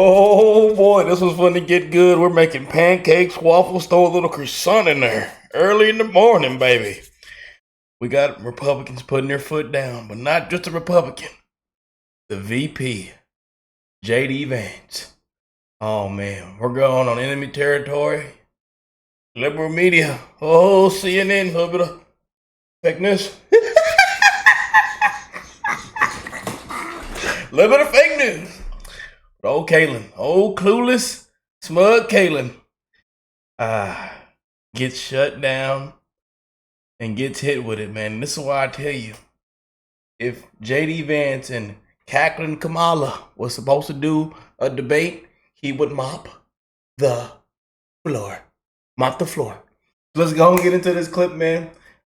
Oh boy, this was fun to get good. We're making pancakes, waffles, throw a little croissant in there. Early in the morning, baby. We got Republicans putting their foot down, but not just a Republican. The VP, JD Vance. Oh man, we're going on enemy territory. Liberal media. Oh, CNN, a little bit of fake news. A little bit of fake news. But old Kaitlan, old clueless, smug Kaitlan, gets shut down and gets hit with it, man. And this is why I tell you, if JD Vance and Kaitlan Kamala was supposed to do a debate, he would mop the floor. Mop the floor. Let's go and get into this clip, man.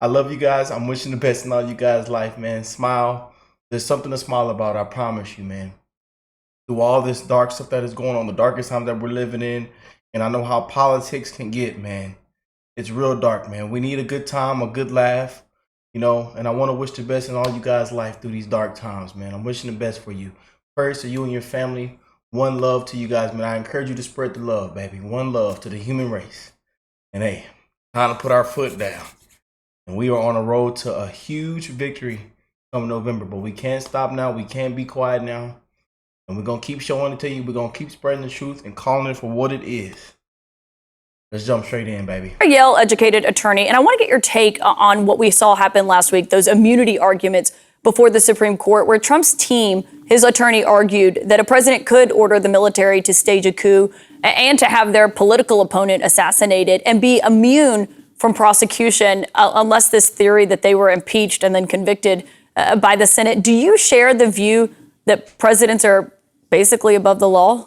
I love you guys. I'm wishing the best in all you guys' life, man. Smile. There's something to smile about, I promise you, man. Through all this dark stuff that is going on, the darkest times that we're living in, and I know how politics can get, man. It's real dark, man. We need a good time, a good laugh, and I want to wish the best in all you guys' life through these dark times, man. I'm wishing the best for you. Prayers to you and your family. One love to you guys, man. I encourage you to spread the love, baby. One love to the human race. And hey, time to put our foot down. And we are on a road to a huge victory come November, but we can't stop now. We can't be quiet now. And we're going to keep showing it to you. We're going to keep spreading the truth and calling it for what it is. Let's jump straight in, baby. A Yale-educated attorney, and I want to get your take on what we saw happen last week, those immunity arguments before the Supreme Court, where Trump's team, his attorney, argued that a president could order the military to stage a coup and to have their political opponent assassinated and be immune from prosecution unless this theory that they were impeached and then convicted by the Senate. Do you share the view that presidents are basically above the law?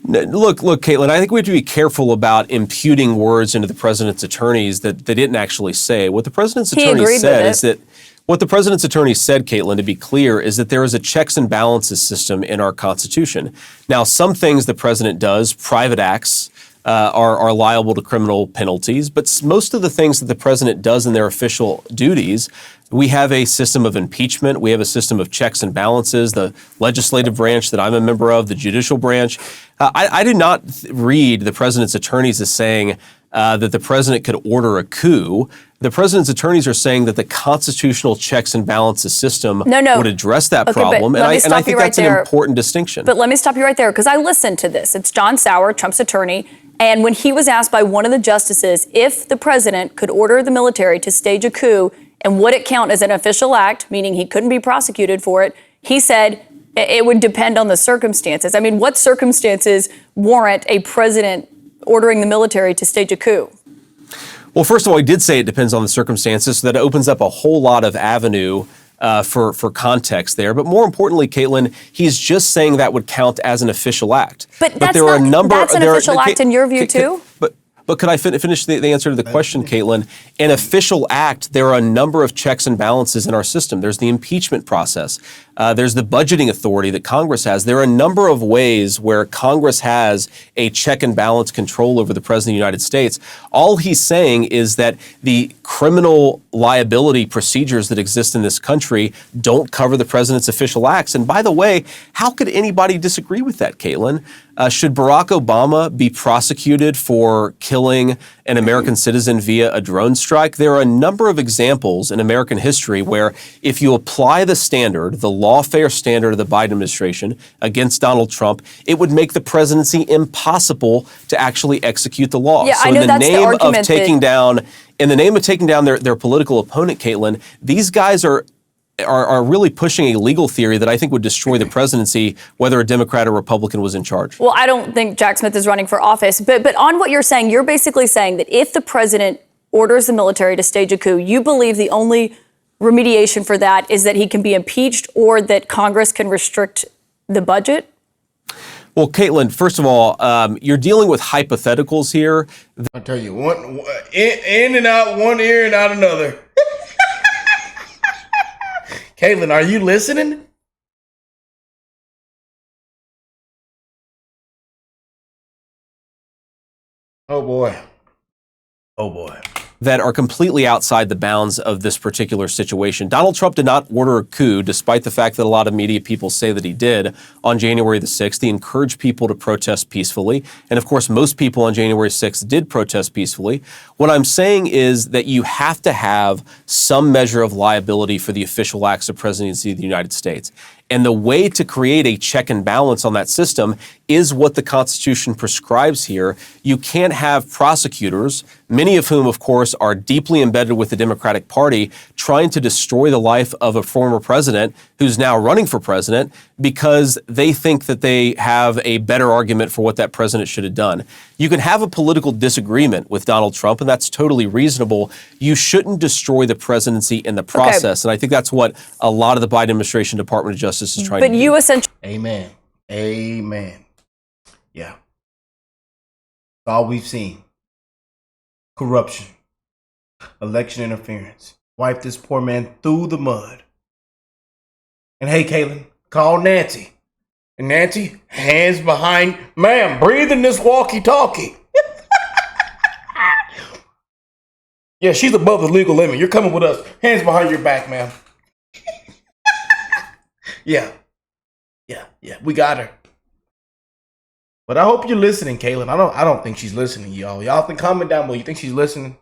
Look, Kaitlan, I think we have to be careful about imputing words into the president's attorneys that they didn't actually say. What the president's attorney said is that what the president's attorney said, Kaitlan, to be clear, is that there is a checks and balances system in our Constitution. Now, some things the president does, private acts, are liable to criminal penalties, but most of the things that the president does in their official duties, we have a system of impeachment. We have a system of checks and balances, the legislative branch that I'm a member of, the judicial branch. I did not read the president's attorneys as saying that the president could order a coup. The president's attorneys are saying that the constitutional checks and balances system would address that problem. And I think that's an important distinction. But let me stop you right there, because I listened to this. It's John Sauer, Trump's attorney. And when he was asked by one of the justices if the president could order the military to stage a coup and would it count as an official act, meaning he couldn't be prosecuted for it, he said it would depend on the circumstances. I mean, what circumstances warrant a president ordering the military to stage a coup? Well, first of all, he did say it depends on the circumstances, so that opens up a whole lot of avenue for context there. But more importantly, Kaitlan, he's just saying that would count as an official act. But that's an official act in your view, too? But could I finish the answer to the question, Kaitlan? An official act, there are a number of checks and balances in our system. There's the impeachment process. There's the budgeting authority that Congress has. There are a number of ways where Congress has a check and balance control over the President of the United States. All he's saying is that the criminal liability procedures that exist in this country don't cover the President's official acts. And by the way, how could anybody disagree with that, Kaitlan? Should Barack Obama be prosecuted for killing an American citizen via a drone strike? There are a number of examples in American history where if you apply the standard, the lawfare standard of the Biden administration against Donald Trump, it would make the presidency impossible to actually execute the law. Yeah, so I know that's the argument in the name of taking down their political opponent, Kaitlan, these guys are really pushing a legal theory that I think would destroy the presidency, whether a Democrat or Republican was in charge. Well, I don't think Jack Smith is running for office. But on what you're saying, you're basically saying that if the president orders the military to stage a coup, you believe the only remediation for that is that he can be impeached or that Congress can restrict the budget? Well, Kaitlan, first of all, you're dealing with hypotheticals here. I'll tell you, one in and out, one ear and out another. Kaitlan, are you listening? Oh boy. Oh boy. that are completely outside the bounds of this particular situation. Donald Trump did not order a coup, despite the fact that a lot of media people say that he did on January the 6th. He encouraged people to protest peacefully. And of course, most people on January 6th did protest peacefully. What I'm saying is that you have to have some measure of liability for the official acts of presidency of the United States. And the way to create a check and balance on that system is what the Constitution prescribes here. You can't have prosecutors, many of whom, of course, are deeply embedded with the Democratic Party, trying to destroy the life of a former president who's now running for president because they think that they have a better argument for what that president should have done. You can have a political disagreement with Donald Trump, and that's totally reasonable. You shouldn't destroy the presidency in the process. And I think that's what a lot of the Biden administration Department of Justice is trying to do. But you essentially... Amen. Amen. Yeah. That's all we've seen. Corruption. Election interference. Wipe this poor man through the mud. And hey, Kaitlan, call Nancy. And Nancy, hands behind, ma'am, breathe in this walkie-talkie. Yeah, she's above the legal limit. You're coming with us. Hands behind your back, ma'am. Yeah, we got her. But I hope you're listening, Kaitlan. I don't think she's listening, y'all. Y'all think, comment down below. You think she's listening?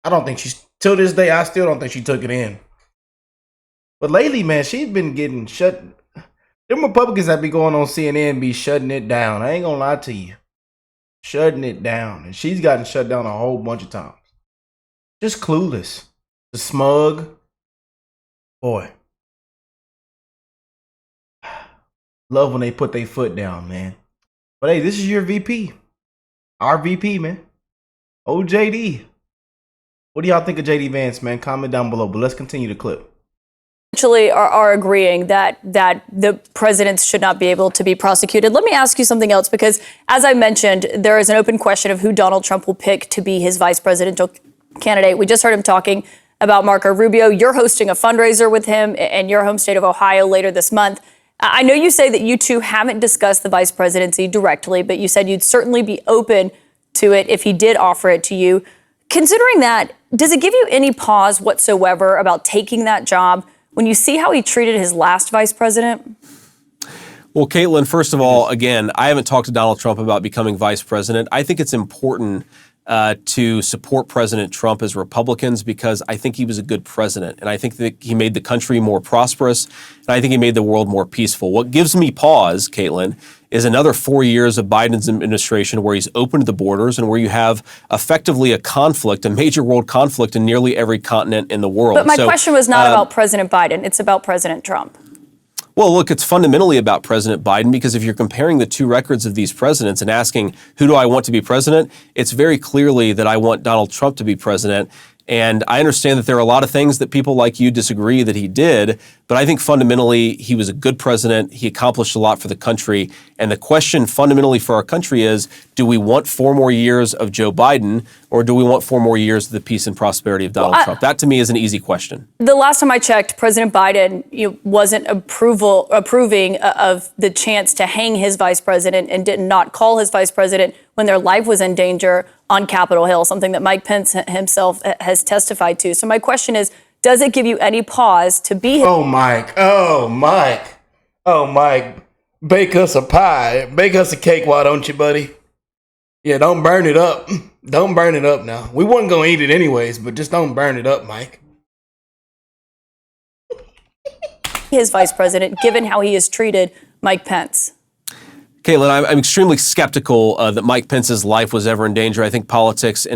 I don't think she's, till this day, I still don't think she took it in. But lately, man, she's been getting shut. Them Republicans that be going on CNN be shutting it down. I ain't gonna lie to you. Shutting it down. And she's gotten shut down a whole bunch of times. Just clueless. The smug. Boy. Love when they put their foot down, man. But hey, this is your VP. Our VP, man. Oh, JD. What do y'all think of JD Vance, man? Comment down below. But let's continue the clip. Actually are agreeing that the presidents should not be able to be prosecuted. Let me ask you something else, because as I mentioned, there is an open question of who Donald Trump will pick to be his vice presidential candidate. We just heard him talking about Marco Rubio. You're hosting a fundraiser with him in your home state of Ohio later this month. I know you say that you two haven't discussed the vice presidency directly, but you said you'd certainly be open to it if he did offer it to you. Considering that, does it give you any pause whatsoever about taking that job when you see how he treated his last vice president? Well, Kaitlan, first of all, again, I haven't talked to Donald Trump about becoming vice president. I think it's important to support President Trump as Republicans because I think he was a good president. And I think that he made the country more prosperous. And I think he made the world more peaceful. What gives me pause, Kaitlan, is another 4 years of Biden's administration where he's opened the borders and where you have effectively a conflict, a major world conflict in nearly every continent in the world. But my question was not about President Biden. It's about President Trump. Well, look, it's fundamentally about President Biden because if you're comparing the two records of these presidents and asking, who do I want to be president? It's very clearly that I want Donald Trump to be president. And I understand that there are a lot of things that people like you disagree that he did, but I think fundamentally he was a good president. He accomplished a lot for the country. And the question fundamentally for our country is, do we want 4 more years of Joe Biden or do we want 4 more years of the peace and prosperity of Donald Trump? That to me is an easy question. The last time I checked, President Biden wasn't approving of the chance to hang his vice president and did not call his vice president when their life was in danger on Capitol Hill, something that Mike Pence himself has testified to. So my question is, does it give you any pause to be... Oh, Mike. Bake us a pie. Bake us a cake, why don't you, buddy? Yeah, don't burn it up. Don't burn it up now. We wasn't going to eat it anyways, but just don't burn it up, Mike. His vice president, given how he has treated Mike Pence. Kaitlan, I'm extremely skeptical that Mike Pence's life was ever in danger. I think politics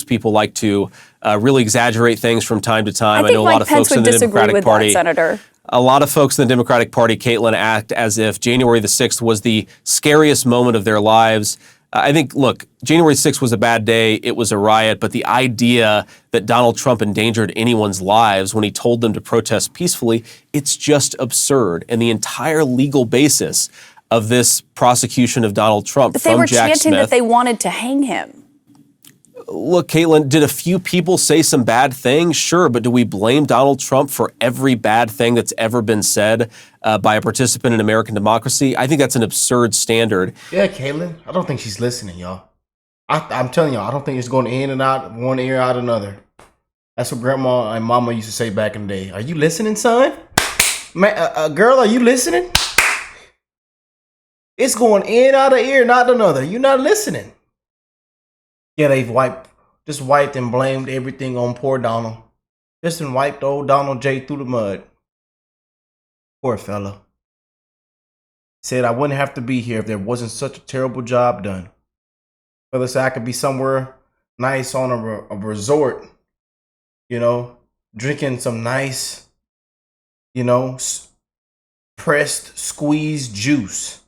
people like to really exaggerate things from time to time. I know a lot of folks in the Democratic Party, Senator. A lot of folks in the Democratic Party, Kaitlan, act as if January the 6th was the scariest moment of their lives. I think, look, January 6th was a bad day. It was a riot. But the idea that Donald Trump endangered anyone's lives when he told them to protest peacefully, it's just absurd. And the entire legal basis of this prosecution of Donald Trump from Jack Smith. But they were chanting that they wanted to hang him. Look, Kaitlan, did a few people say some bad things? Sure, but do we blame Donald Trump for every bad thing that's ever been said by a participant in American democracy? I think that's an absurd standard. Yeah, Kaitlan, I don't think she's listening, y'all. I'm telling y'all, I don't think it's going in and out, one ear out another. That's what grandma and mama used to say back in the day. Are you listening, son? Man, girl, are you listening? It's going in and out of ear, not another. You're not listening. Yeah, they've wiped and blamed everything on poor Donald. Just and wiped old Donald J through the mud. Poor fella. Said I wouldn't have to be here if there wasn't such a terrible job done. Fella said I could be somewhere nice on a resort, you know, drinking some nice, you know, pressed squeezed juice,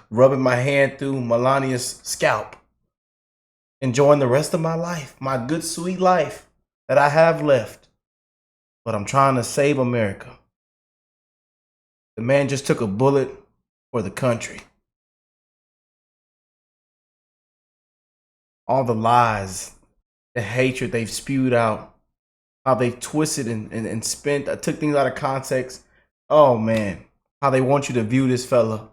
rubbing my hand through Melania's scalp, enjoying the rest of my life, my good sweet life that I have left. But I'm trying to save America. The man just took a bullet for the country. All the lies, the hatred they've spewed out, how they've twisted and spent, took things out of context. Oh man, how they want you to view this fella.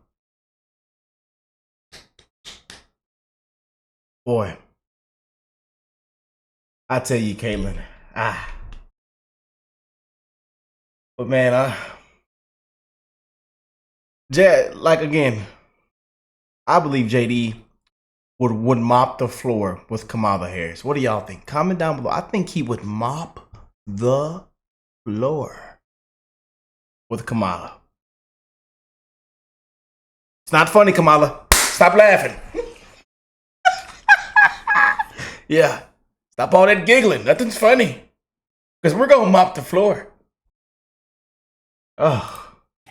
Boy, I tell you, Kaitlan, but man, like again, I believe JD would mop the floor with Kamala Harris. What do y'all think? Comment down below. I think he would mop the floor with Kamala. It's not funny, Kamala. Stop laughing. Yeah. Stop all that giggling. Nothing's funny. Because we're going to mop the floor. Oh.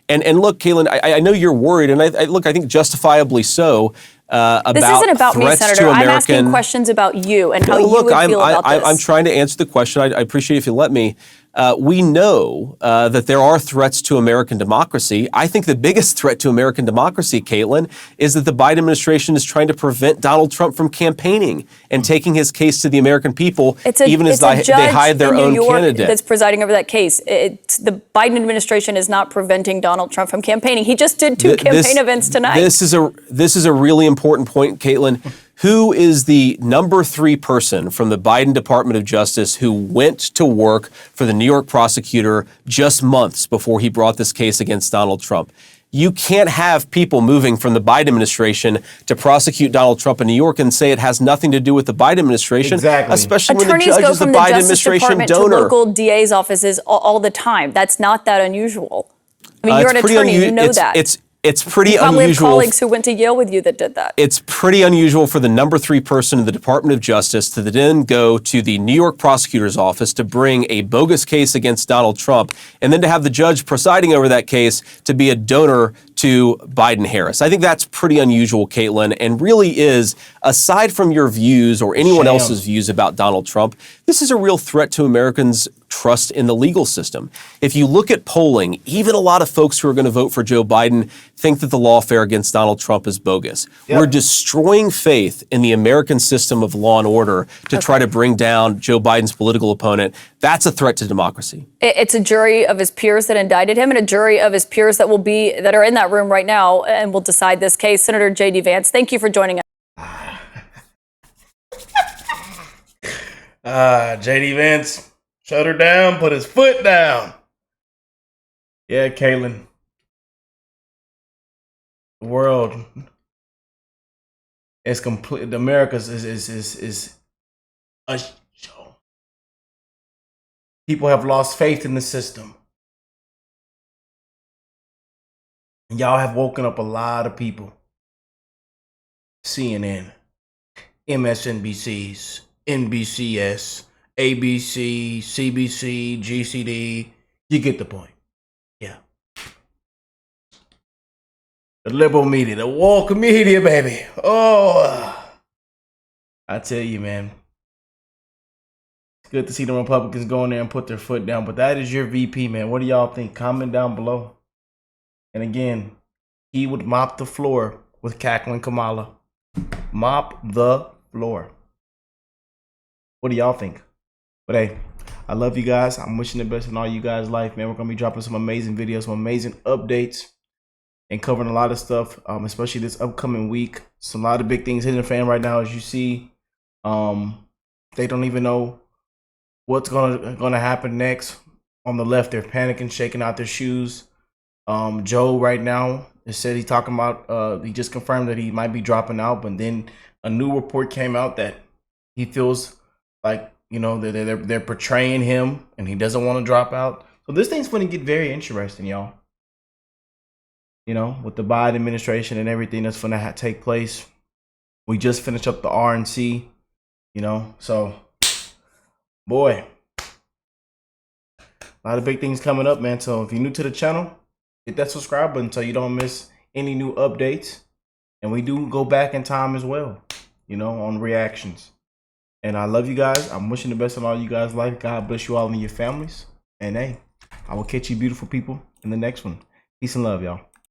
And look, Kaitlan, I know you're worried, and I think justifiably so. This isn't about me, Senator. I'm asking questions about you and how you would feel about this. I'm trying to answer the question. I appreciate if you let me. We know that there are threats to American democracy. I think the biggest threat to American democracy, Kaitlan, is that the Biden administration is trying to prevent Donald Trump from campaigning and taking his case to the American people, even as they hide their own candidate. That's presiding over that case. The Biden administration is not preventing Donald Trump from campaigning. He just did two campaign events tonight. This is a really important point, Kaitlan. Who is the number 3 person from the Biden Department of Justice who went to work for the New York prosecutor just months before he brought this case against Donald Trump? You can't have people moving from the Biden administration to prosecute Donald Trump in New York and say it has nothing to do with the Biden administration, especially when the judge is the Biden administration donor. Attorneys go from the Justice Department to local DA's offices all the time. That's not that unusual. I mean, you're an attorney, you know that. It's pretty you probably unusual. Have colleagues who went to Yale with you that did that. It's pretty unusual for the number 3 person in the Department of Justice to then go to the New York prosecutor's office to bring a bogus case against Donald Trump, and then to have the judge presiding over that case to be a donor to Biden-Harris. I think that's pretty unusual, Kaitlan, and really is, aside from your views or anyone else's views about Donald Trump, this is a real threat to Americans' trust in the legal system. If you look at polling, even a lot of folks who are going to vote for Joe Biden think that the lawfare against Donald Trump is bogus. Yep. We're destroying faith in the American system of law and order to try to bring down Joe Biden's political opponent. That's a threat to democracy. It's a jury of his peers that indicted him and a jury of his peers that are in that room right now and will decide this case. Senator JD Vance, thank you for joining us. JD Vance shut her down, put his foot down. Yeah, Kaitlan. The world is complete. America's is a show. People have lost faith in the system. And y'all have woken up a lot of people. CNN, MSNBCs, NBCS, ABC, CBC, GCD. You get the point. Yeah. The liberal media, the woke media, baby. Oh, I tell you, man. It's good to see the Republicans go in there and put their foot down. But that is your VP, man. What do y'all think? Comment down below. And again, he would mop the floor with cackling Kamala. Mop the floor. What do y'all think? But hey, I love you guys. I'm wishing the best in all you guys' life, man. We're going to be dropping some amazing videos, some amazing updates, and covering a lot of stuff, especially this upcoming week. So a lot of big things hitting the fan right now, as you see. They don't even know what's gonna happen next. On the left, they're panicking, shaking out their shoes. Joe right now said he's talking about he just confirmed that he might be dropping out, but then a new report came out that he feels like, you know, they're portraying him and he doesn't want to drop out. So this thing's going to get very interesting, y'all. You know, with the Biden administration and everything that's going to take place. We just finished up the RNC, you know, so boy, a lot of big things coming up, man. So if you're new to the channel, hit that subscribe button so you don't miss any new updates. And we do go back in time as well, you know, on reactions. And I love you guys. I'm wishing the best on all you guys' life. God bless you all and your families. And hey, I will catch you beautiful people in the next one. Peace and love, y'all.